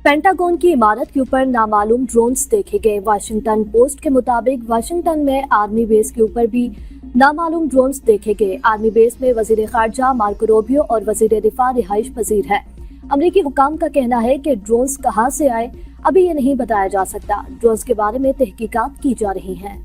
Pentagon की इमारत के ऊपर नामालूम ड्रोन्स देखे गए। वाशिंगटन पोस्ट के मुताबिक वाशिंगटन में आर्मी बेस के ऊपर भी नामालूम ड्रोन्स देखे गए। आर्मी बेस में वजीर खारजा मार्को रूबियो और वजीर दिफा रिहाइश पजीर है। अमरीकी हुकाम का कहना है कि ड्रोन्स कहां से आए अभी ये नहीं बताया जा सकता। ड्रोन्स के बारे में तहकीकात की जा रही है।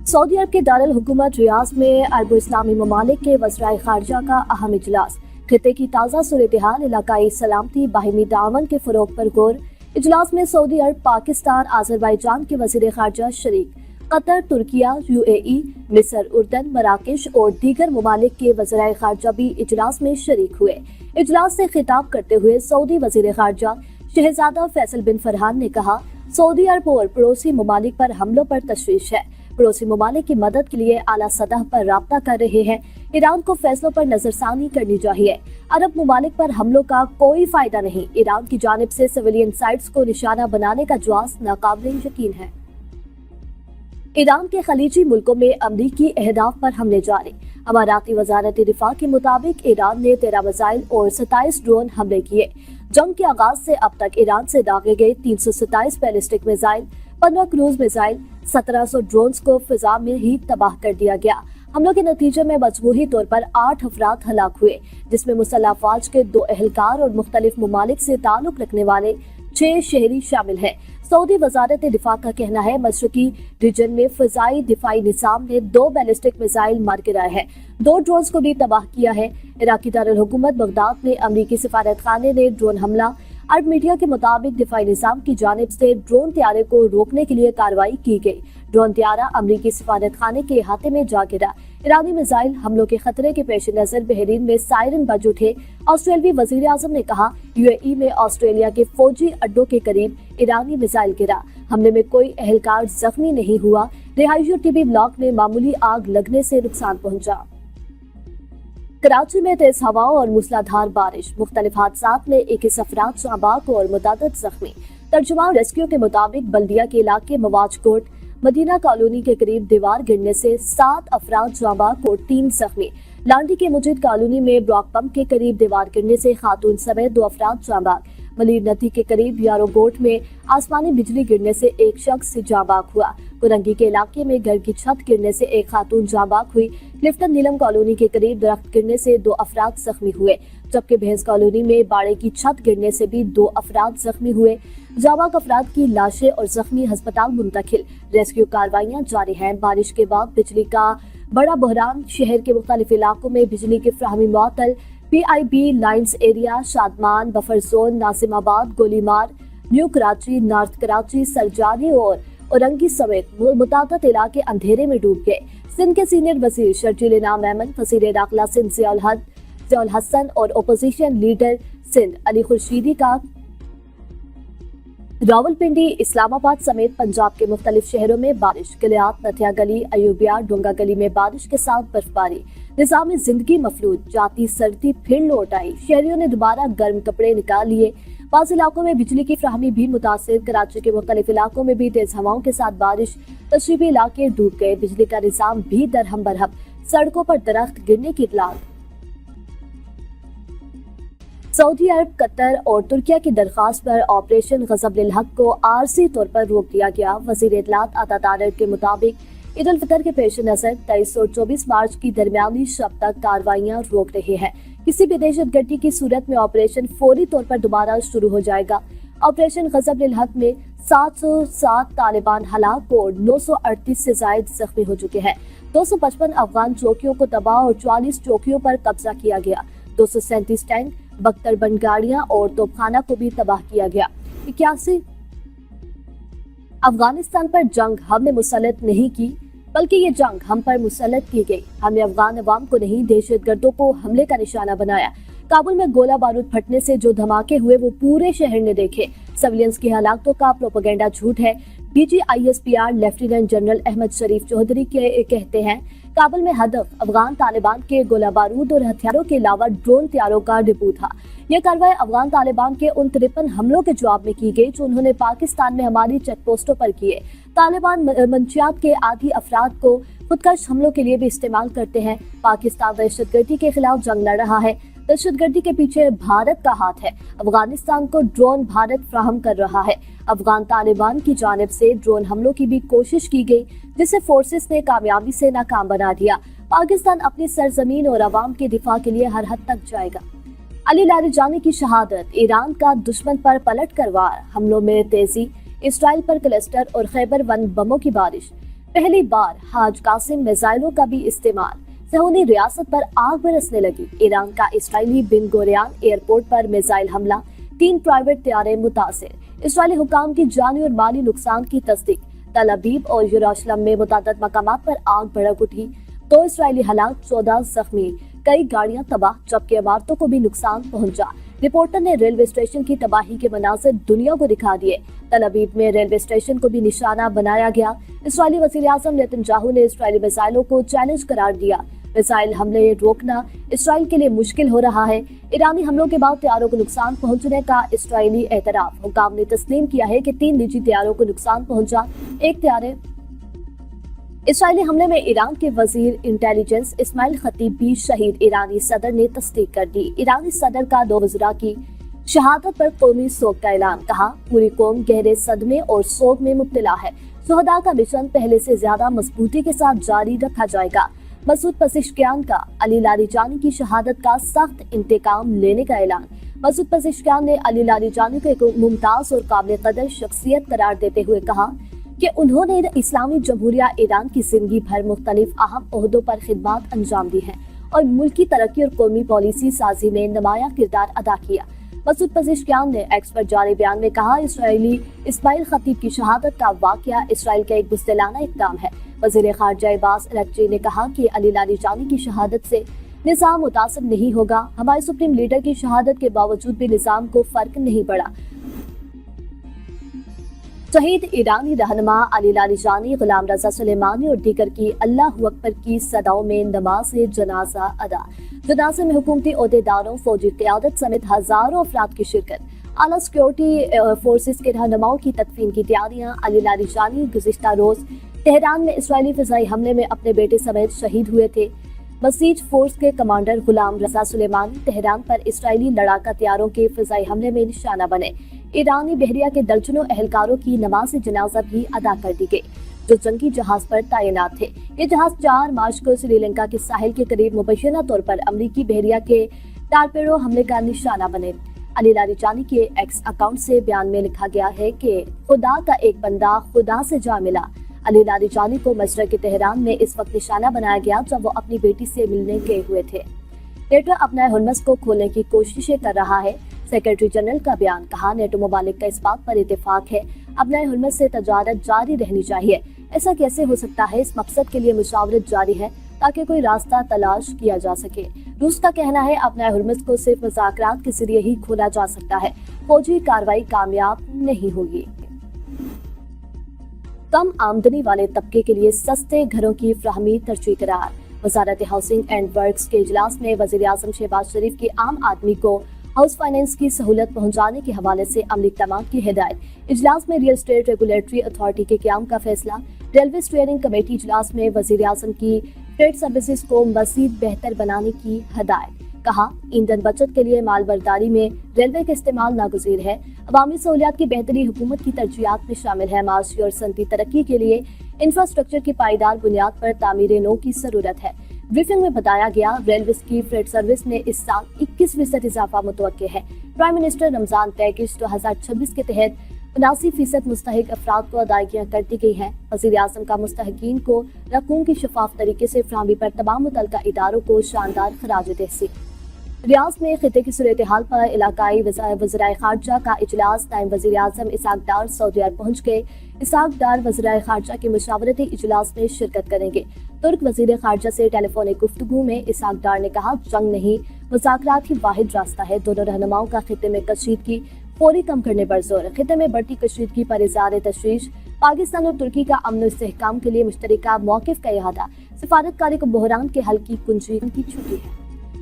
सऊदी अरब के दारुल हुकूमत रियाज में अरब इस्लामी ममालिक के वज़राए खारजा का अहम इजलास। खित्ते की ताज़ा सूरत-ए-हाल, इलाकाई सलामती, बाहिमी ताअवुन के फ़रोग़ पर गौर। इजलास में सऊदी अरब, पाकिस्तान, आज़रबाईजान के वज़ीर खारजा शरीक। कतर, तुर्किया, UAE, मिस्र, उर्दन, मराकेश और दीगर ममालिक के वज़राए खारजा भी इजलास में शरीक हुए। इजलास से खिताब करते हुए सऊदी वज़ीर खारजा शहजादा फैसल बिन फरहान ने कहा, सऊदी अरब और पड़ोसी ममालिक पर हमलों पर तशवीश है। पड़ोसी ममालिक की मदद के लिए आला सतह पर राब्ता कर रहे हैं। ईरान को फैसलों पर नजरसानी करनी चाहिए। अरब ममालिक पर हमलों का कोई फायदा नहीं। ईरान की जानिब से सिविलियन साइट्स को निशाना बनाने का जवाब नाकाबिल यकीन है। ईरान के खलीजी मुल्कों में अमरीकी अहदाफ पर हमले जारी। अमाराती वजारत दिफा के मुताबिक ईरान ने 13 मिसाइल और 27 ड्रोन हमले किए। जंग के आगाज से अब तक ईरान से दागे गए 327 ballistic missile, 15 cruise missile, 1700 drones को फिजा में ही तबाह कर दिया गया। हमलों के नतीजे में मजमूही तौर पर 8 अफराद हलाक हुए, जिसमें मुसल्लह अफवाज के 2 एहलकार और मुख्तलिफ ममालिक से ताल्लुक रखने वाले 6 शहरी शामिल हैं। सऊदी वजारत दिफा का कहना है, मशरकी रीजन में फिजाई दिफाई निज़ाम ने 2 बैलिस्टिक मिसाइल मार गिराए हैं, 2 ड्रोन्स को भी तबाह किया है। इराकी दारुल हुकूमत बगदाद में अमरीकी सिफारत खाने ने ड्रोन हमला। अरब मीडिया के मुताबिक दिफाई निज़ाम की जानिब से ड्रोन त्यारे को रोकने के लिए कार्रवाई की गई। ड्रोन त्यारा अमरीकी सिफारत खाने के अहाते में जा गिरा। ईरानी मिसाइल हमलों के खतरे के पेश नजर बहरीन में सायरन बज उठे। ऑस्ट्रेलियाई वजीर आजम ने कहा, UAE में ऑस्ट्रेलिया के फौजी अड्डों के करीब ईरानी मिसाइल गिरा। हमले में कोई अहलकार जख्मी नहीं हुआ। रिहायशी टीबी ब्लॉक में मामूली आग लगने से नुकसान पहुंचा। कराची में तेज हवाओं और मूसलाधार बारिश, मुख्तलिफ हादसात में 21 अफराद जाबाक और मुतअद्दिद जख्मी। तर्जुमान रेस्क्यू के मुताबिक बल्दिया के इलाके मवाज कोट मदीना कॉलोनी के करीब दीवार गिरने से 7 अफराद जाबाक और 3 जख्मी। लांडी के मुजिद कॉलोनी में ब्लॉक पंप के करीब दीवार गिरने से खातून समेत 2 अफराद जाबाक। मलीर नदी के करीब यारोगोट में आसमानी बिजली गिरने से 1 शख्स जाबाक हुआ। कुरंगी के इलाके में घर की छत गिरने से 1 खातून जाबाक हुई। क्लिफ्टन नीलम कॉलोनी के करीब दरख्त गिरने से 2 अफराद जख्मी हुए, जबकि भैंस कॉलोनी में बाड़े की छत गिरने से भी 2 अफराद जख्मी हुए। जाबाक अफराद की लाशें और जख्मी अस्पताल मुंतकिल। रेस्क्यू कार्रवाइयां जारी हैं। बारिश के बाद बिजली का बड़ा बहरान, शहर के मुख्तलिफ इलाकों में बिजली की फ्राहमी मुअत्तल। PIB lines area, Shadman, buffer zone, Nazimabad, Golimar, New Karachi, North Karachi, Surjani और औरंगी समेत मुतअद्दिद इलाके अंधेरे में डूब गए। सिंध के सीनियर वजीर शर्जील इनाम अहमद, वजीर दाखिला सिंध ज़ियाउल हसन और अपोजिशन लीडर सिंध अली खुर्शीदी का रावलपिंडी, इस्लामाबाद समेत पंजाब के मुख्तलिफ शहरों में बारिश। किलियात, नथिया गली, अयूबिया, डोंगा गली में बारिश के साथ बर्फबारी। निज़ाम जिंदगी मफलूज, जाती सर्दी फिर लौट आई। शहरियों ने दोबारा गर्म कपड़े निकाल लिए। बाज़ इलाकों में बिजली की फ्राहमी भी मुतासिर। कराची के मुख्तलिफ इलाकों में भी तेज हवाओं के साथ बारिश। तशरीफी इलाके डूब गए। बिजली का निज़ाम भी दरहम बरहम। सड़कों पर दरख्त गिरने की इत्तला। सऊदी अरब, कतर और तुर्किया की दरख्वास्त पर ऑपरेशन ग़ज़ब-उल हक़ को आरजी तौर पर रोक दिया गया। वज़ीर इत्तलात अता तारिर के मुताबिक ईद उल फितर के पेश नज़र 23 और 24 मार्च की दरमियानी शब तक कार्रवाइयाँ रोक रहे हैं। किसी भी दहशतगर्दी की सूरत में ऑपरेशन फौरी तौर पर दोबारा शुरू हो जाएगा। ऑपरेशन ग़ज़ब-उल हक़ में 707 तालिबान हलाक और 938 से जायद जख्मी हो चुके हैं। 255 अफगान चौकियों को तबाह और 44 चौकियों पर कब्जा किया गया। 237 टैंक, बख्तरबंद गाड़ियां और तोपखाना को भी तबाह किया गया। 81 अफगानिस्तान पर जंग हमने मुसल्लत नहीं की, बल्कि ये जंग हम पर मुसल्लत की गई। हमने अफगान अवाम को नहीं, दहशतगर्दों को हमले का निशाना बनाया। काबुल में गोला बारूद फटने से जो धमाके हुए वो पूरे शहर ने देखे। सिविलियंस की हलाकतों का प्रोपेगेंडा झूठ है। DG ISPR lieutenant general Ahmed Sharif Chaudhry कहते हैं, काबुल में हदफ अफगान तालिबान के गोला बारूद और हथियारों के अलावा ड्रोन त्यारों का डिपो था। यह कार्रवाई अफगान तालिबान के उन 53 हमलों के जवाब में की गई जो उन्होंने पाकिस्तान में हमारी चेक पोस्टों पर किए। तालिबान मंशियात के आदी अफराद को खुदकश हमलों के लिए भी इस्तेमाल करते हैं। पाकिस्तान दहशतगर्दी के खिलाफ जंग लड़ रहा है। दहशत गर्दी के पीछे भारत का हाथ है। अफगानिस्तान को ड्रोन भारत फराहम कर रहा है। अफगान तालिबान की जानिब से ड्रोन हमलों की भी कोशिश की गई, जिसे फोर्सेस ने कामयाबी से नाकाम बना दिया। पाकिस्तान अपनी सरजमीन और अवाम के दिफा के लिए हर हद तक जाएगा। अली लारिजानी की शहादत, ईरान का दुश्मन पर पलटकर वार, हमलों में तेजी, इसराइल पर क्लस्टर और खैबर वन बमों की बारिश। पहली बार हाज कासिम मिसाइलों का भी इस्तेमाल, सहूनी रियासत पर आग बरसने लगी। ईरान का इसराइली बिन गोरियान एयरपोर्ट पर मिसाइल हमला, 3 प्राइवेट तैयारे मुतासिर। इसराइली हुकाम की जानी और माली नुकसान की तस्दीक। तल अबीब और यरूशलेम में मुतादिद मकामात पर आग भड़क उठी, 2 इसराइली हलाक, 14 जख्मी, कई गाड़ियां तबाह, जबकि इमारतों को भी नुकसान पहुंचा। रिपोर्टर ने रेलवे स्टेशन की तबाही के मनाज़िर दुनिया को दिखा दिए। तल अबीब में रेलवे स्टेशन को भी निशाना बनाया गया। इसराइली वज़ीर आज़म नेतन्याहू ने इसराइली मिसाइलों को चैलेंज करार दिया। मिसाइल हमले रोकना इसराइल के लिए मुश्किल हो रहा है। ईरानी हमलों के बाद तैयारों को नुकसान पहुंचने का इसराइली एतराफ। हुकाम ने तस्लीम किया है कि 3 निजी तैयारों को नुकसान पहुंचा। एक तैयारे इसराइली हमले में ईरान के वजीर इंटेलिजेंस इस्माइल खतीब भी शहीद, ईरानी सदर ने तस्दीक कर दी। ईरानी सदर का 2 वज़रा की शहादत पर कौमी सोग का ऐलान, कहा पूरी कौम गहरे सदमे और सोग में मुब्तला है। शुहदा का मिशन पहले से ज्यादा मजबूती के साथ जारी रखा जाएगा। मसूद पज़ेश्कियान का अली लारिजानी की शहादत का सख्त इंतकाम लेने का ऐलान। मसूद पज़ेश्कियान ने अली लारिजानी को एक मुमताज और काबिल कदर शख्सियत करार देते हुए कहा कि उन्होंने इस्लामी जमहूरिया ईरान की जिंदगी भर मुख्तलिफ अहम ओहदों पर खिदमत अंजाम दी हैं और मुल्की तरक्की और कौमी पॉलिसी साजी में नुमाया किरदार अदा किया। मसूद पज़ेश्कियान ने एक्स पर जारी बयान में कहा, इसराइली इस्माइल खतीब की शहादत का वाकया इसराइल का एक बुज़दिलाना इक़दाम है। वज़ीर ख़ारजा अब्बास अराग़ची ने कहा कि अली लारिजानी की शहादत से निज़ाम मुतासिर नहीं होगा। हमारे सुप्रीम लीडर की शहादत के बावजूद भी निज़ाम को फ़र्क नहीं पड़ा। शहीद ईरानी रहनुमा अली लारिजानी, गुलाम रज़ा सुलेमानी और दीगर की अल्लाहु अकबर की सदाओं में नमाज जनाजा अदा। जनाजे में हुकूमती ओहदेदारों, फौजी क़यादत समेत हज़ारों अफराद की शिरकत। आला सिक्योरिटी फोर्सेस के रहनुमाओं की तदफीन की तैयारियां। अली लारिजानी गुज़िश्ता रोज़ तेहरान में इसराइली फ़िज़ाई हमले में अपने बेटे समेत शहीद हुए थे। बसीज फोर्स के कमांडर गुलाम रज़ा सुलेमानी तेहरान पर इसराइली लड़ाका तैयारों के फ़िज़ाई हमले में निशाना बने। ईरानी बहरिया के दर्जनों एहलकारों की नमाज जनाजा भी अदा कर दी गई, जो जंगी जहाज पर तैनात थे। ये जहाज 4 मार्च को श्रीलंका के साहिल के करीब मुबैना तौर पर अमरीकी बहरिया के टारपेडो हमले का निशाना बने। अली लारिजानी के एक्स अकाउंट से बयान में लिखा गया है कि खुदा का एक बंदा खुदा से जा मिला। अली लारिजानी को मशरक़ तेहरान में इस वक्त निशाना बनाया गया जब वो अपनी बेटी से मिलने गए हुए थे। नेटो अपना हुर्मस को खोलने की कोशिशें कर रहा है। सेक्रेटरी जनरल का बयान, कहा नेटो मुमालिक का इस बात पर इत्तेफाक है अपना हुर्मस से तजारत जारी रहनी चाहिए। ऐसा कैसे हो सकता है? इस मकसद के लिए मुशावरत जारी है ताकि कोई रास्ता तलाश किया जा सके। रूस का कहना है अपना हुर्मस को सिर्फ मुज़ाकरात के जरिए ही खोला जा सकता है, फौजी कार्रवाई कामयाब नहीं होगी। कम आमदनी वाले तबके के लिए सस्ते घरों की फ्राहमी तरजीह करार। वज़ारत हाउसिंग एंड वर्क्स के इजलास में वज़ीर आज़म शहबाज शरीफ की आम आदमी को हाउस फाइनेंस की सहूलत पहुंचाने के हवाले से अमली इक़दामात की हिदायत। इजलास में रियल एस्टेट रेगुलेटरी अथॉरिटी के क़याम का फैसला। रेलवे स्टीयरिंग कमेटी इजलास में वज़ीर आज़म की फ्रेट सर्विसेज को मज़ीद बेहतर बनाने की हिदायत। कहा ईंधन बचत के लिए माल बर्दारी में रेलवे का इस्तेमाल नागुज़ीर है। अवामी सहूलियात की बेहतरी हुकूमत की तरजीहात में शामिल है। माशी और सनती तरक्की के लिए इंफ्रास्ट्रक्चर की पायदार बुनियाद पर तामीर नो की ज़रूरत है। ब्रीफिंग में बताया गया रेलवे की फ्रेट सर्विस में इस साल 21% इजाफा मुतवक्के है। प्राइम मिनिस्टर रमजान पैकेज 2026 के तहत 79% मुस्तहिक अफराद को अदायगियाँ कर दी गई हैं। वज़ीर आज़म का मुस्तहिकीन को रकूम की शफाफ तरीके से फराहमी पर तमाम मुतल्लिका इदारों को शानदार खराज तहसीन। रियाज में खिते की सूरत हाल पर इलाकाई वज़ीर ख़ारजा का इजलास। नायब वज़ीर आज़म इसहाक डार सऊदी अरब पहुँच गए। इसहाक डार वज़ीर ख़ारजा के मशावरती इजलास में शिरकत करेंगे। तुर्क वज़ीर ख़ारजा से टेलीफोनिक गुफ्तगू में इसहाक डार ने कहा जंग नहीं, मुज़ाकरात ही वाहिद रास्ता है। दोनों रहनुमाओं का खिते में कशीदगी फौरी कम करने पर जोर। खिते में बढ़ती कशीदगी पर इज़हार तशवीश। पाकिस्तान और तुर्की का अमन इस्तेहकाम के लिए मुश्तरका मौक़िफ़ का इहादा। सिफारतकारी को बहरान के हल की कुंजी की छुट्टी है।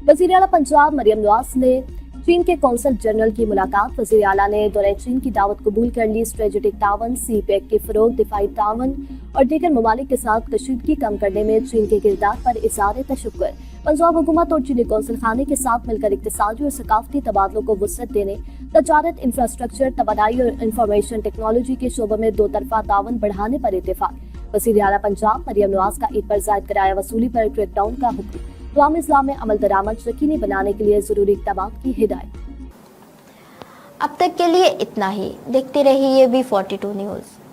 वज़ीर आला पंजाब मरियम नवाज ने चीन के कौंसल जनरल की मुलाकात। वज़ीर आला ने दौरे चीन की दावत कबूल कर ली। स्ट्रेटेजिक तावन, सी पैक के फ़रोग, दिफाई तावन और दीगर ममालिक के साथ कशीदगी कम करने में चीन के किरदार पर इज़हार तशक्कुर। पंजाब हुकूमत और चीनी कौंसिल खाने के साथ मिलकर इक्तिसादी और सकाफती तबादलों को वुसअत देने, तजारत, इंफ्रास्ट्रक्चर, तवानाई और इंफॉर्मेशन टेक्नोलॉजी के शोबों में दो तरफा तावन बढ़ाने पर इत्तेफाक। वज़ीर आला पंजाब मरियम नवाज का ईद पर जायद किराया वसूली पर क्रैकडाउन का हुक्म। अवाम इस्लाम में अमल दरामद यकीनी बनाने के लिए ज़रूरी इक़दाम की हिदायत। अब तक के लिए इतना ही। देखते रहिए V42 न्यूज़।